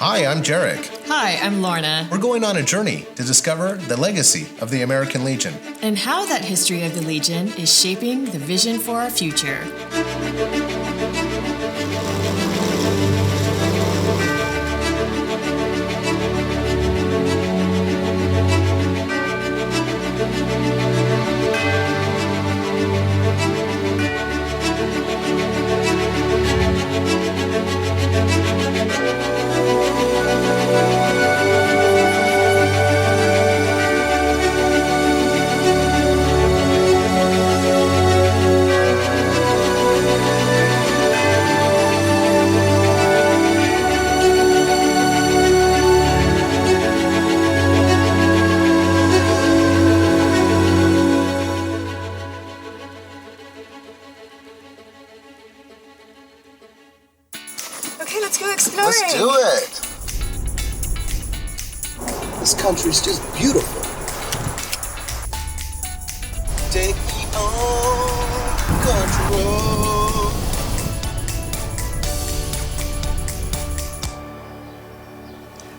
Hi, I'm Jeric. Hi, I'm Lorna. We're going on a journey to discover the legacy of the American Legion and how that history of the Legion is shaping the vision for our future. Okay, let's go exploring. Let's do it. This country's just beautiful. Take me on country road.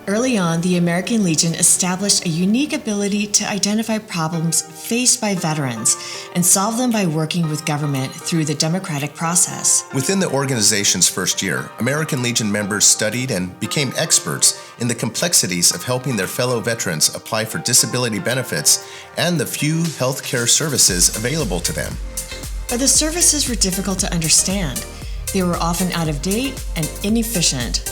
Early on, the American Legion established a unique ability to identify problems faced by veterans and solve them by working with government through the democratic process. Within the organization's first year, American Legion members studied and became experts in the complexities of helping their fellow veterans apply for disability benefits and the few health care services available to them. But the services were difficult to understand. They were often out of date and inefficient.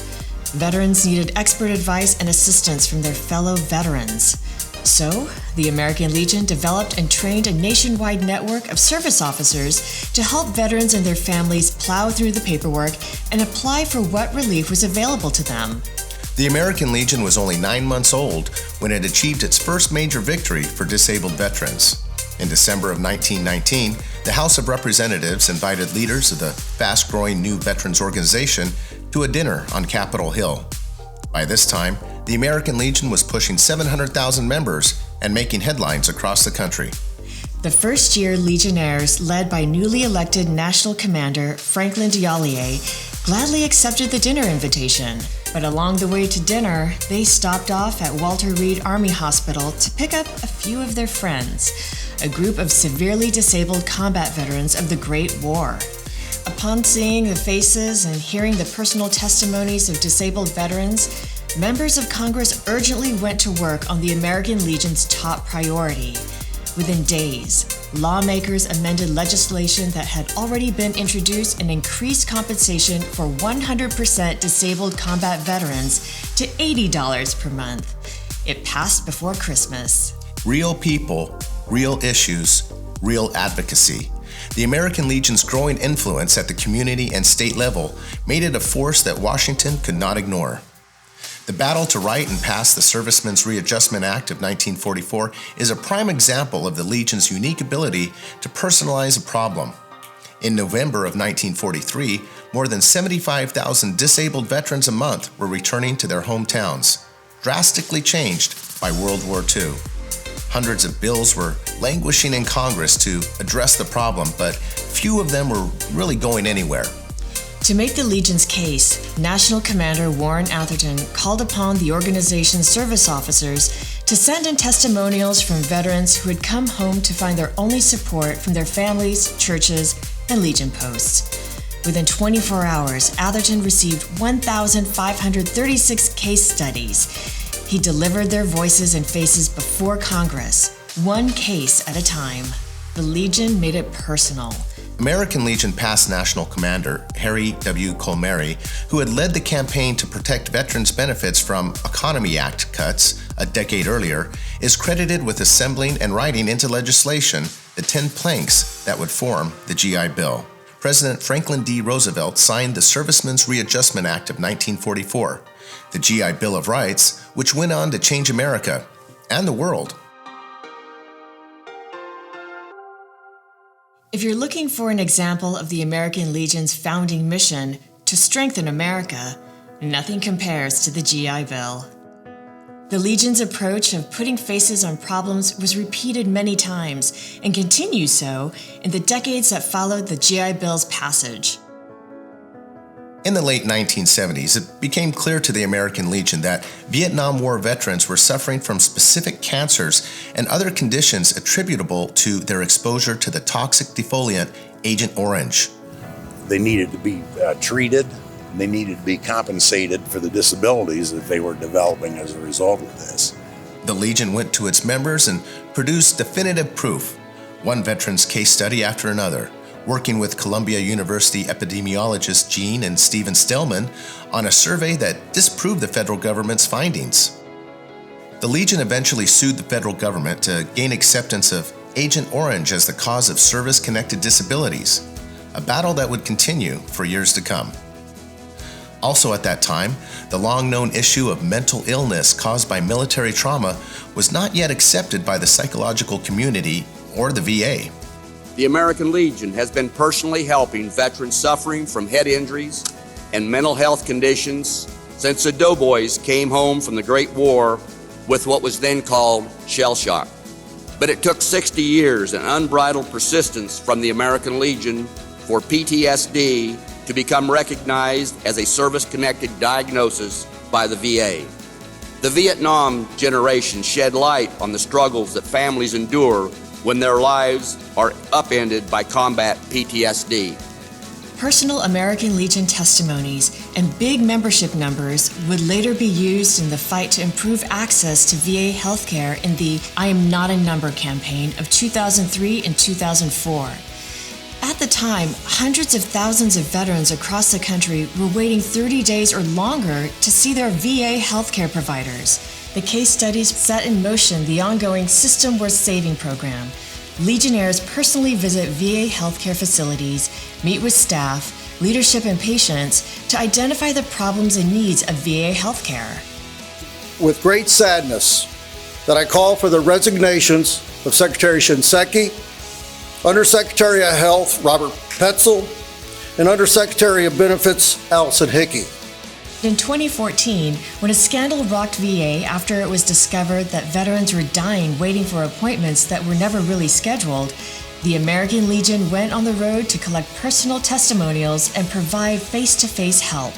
Veterans needed expert advice and assistance from their fellow veterans. So, the American Legion developed and trained a nationwide network of service officers to help veterans and their families plow through the paperwork and apply for what relief was available to them. The American Legion was only 9 months old when it achieved its first major victory for disabled veterans. In December of 1919, the House of Representatives invited leaders of the fast-growing new veterans organization to a dinner on Capitol Hill. By this time, the American Legion was pushing 700,000 members and making headlines across the country. The first-year Legionnaires, led by newly elected National Commander Franklin D'Allier, gladly accepted the dinner invitation. But along the way to dinner, they stopped off at Walter Reed Army Hospital to pick up a few of their friends, a group of severely disabled combat veterans of the Great War. Upon seeing the faces and hearing the personal testimonies of disabled veterans, members of Congress urgently went to work on the American Legion's top priority. Within days, lawmakers amended legislation that had already been introduced and increased compensation for 100% disabled combat veterans to $80 per month. It passed before Christmas. Real people, real issues, real advocacy. The American Legion's growing influence at the community and state level made it a force that Washington could not ignore. The battle to write and pass the Servicemen's Readjustment Act of 1944 is a prime example of the Legion's unique ability to personalize a problem. In November of 1943, more than 75,000 disabled veterans a month were returning to their hometowns, drastically changed by World War II. Hundreds of bills were languishing in Congress to address the problem, but few of them were really going anywhere. To make the Legion's case, National Commander Warren Atherton called upon the organization's service officers to send in testimonials from veterans who had come home to find their only support from their families, churches, and Legion posts. Within 24 hours, Atherton received 1,536 case studies. He delivered their voices and faces before Congress, one case at a time. The Legion made it personal. American Legion past National Commander Harry W. Colmary, who had led the campaign to protect veterans' benefits from Economy Act cuts a decade earlier, is credited with assembling and writing into legislation the 10 planks that would form the GI Bill. President Franklin D. Roosevelt signed the Servicemen's Readjustment Act of 1944, the GI Bill of Rights, which went on to change America and the world. If you're looking for an example of the American Legion's founding mission to strengthen America, nothing compares to the GI Bill. The Legion's approach of putting faces on problems was repeated many times and continues so in the decades that followed the GI Bill's passage. In the late 1970s, it became clear to the American Legion that Vietnam War veterans were suffering from specific cancers and other conditions attributable to their exposure to the toxic defoliant Agent Orange. They needed to be treated. They needed to be compensated for the disabilities that they were developing as a result of this. The Legion went to its members and produced definitive proof, one veteran's case study after another, working with Columbia University epidemiologists Gene and Stephen Stellman on a survey that disproved the federal government's findings. The Legion eventually sued the federal government to gain acceptance of Agent Orange as the cause of service-connected disabilities, a battle that would continue for years to come. Also at that time, the long-known issue of mental illness caused by military trauma was not yet accepted by the psychological community or the VA. The American Legion has been personally helping veterans suffering from head injuries and mental health conditions since the doughboys came home from the Great War with what was then called shell shock. But it took 60 years and unbridled persistence from the American Legion for PTSD to become recognized as a service-connected diagnosis by the VA. The Vietnam generation shed light on the struggles that families endure when their lives are upended by combat PTSD. Personal American Legion testimonies and big membership numbers would later be used in the fight to improve access to VA healthcare in the I Am Not a Number campaign of 2003 and 2004. At the time, hundreds of thousands of veterans across the country were waiting 30 days or longer to see their VA healthcare providers. The case studies set in motion the ongoing System Worth Saving program. Legionnaires personally visit VA healthcare facilities, meet with staff, leadership, and patients to identify the problems and needs of VA healthcare. With great sadness that I call for the resignations of Secretary Shinseki, Undersecretary of Health Robert Petzel, and Undersecretary of Benefits Allison Hickey. In 2014, when a scandal rocked VA after it was discovered that veterans were dying waiting for appointments that were never really scheduled, the American Legion went on the road to collect personal testimonials and provide face-to-face help.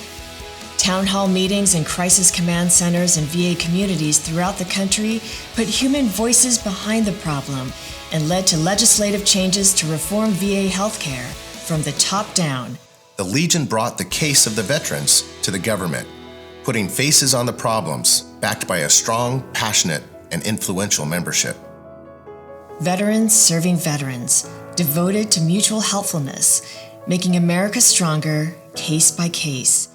Town hall meetings and crisis command centers in VA communities throughout the country put human voices behind the problem and led to legislative changes to reform VA healthcare from the top down. The Legion brought the case of the veterans to the government, putting faces on the problems, backed by a strong, passionate, and influential membership. Veterans serving veterans, devoted to mutual helpfulness, making America stronger, case by case.